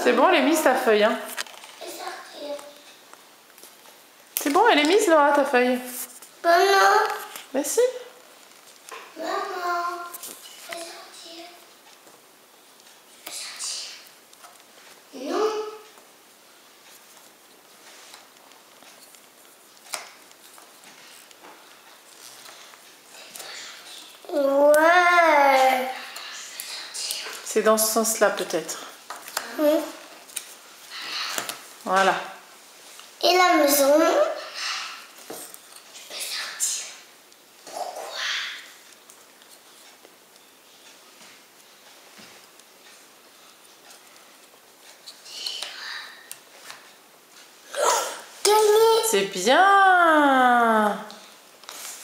C'est bon, elle est mise ta feuille. Hein. C'est bon, elle est mise, Laura, ta feuille. Maman. Mais si. Maman. Fais sortir. Fais sortir. Non. Ouais. C'est dans ce sens-là, peut-être. Oui. Voilà. Et la maison. Je peux sortir. Pourquoi? Gagné. C'est bien.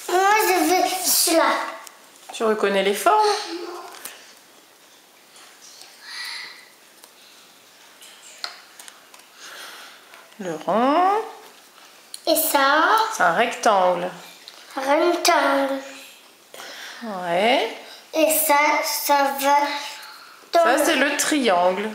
Moi, je veux celui-là. Tu reconnais les formes? Le rond. Et ça, C'est un rectangle. rectangle. Ouais. Et ça va dans Ça, c'est le triangle.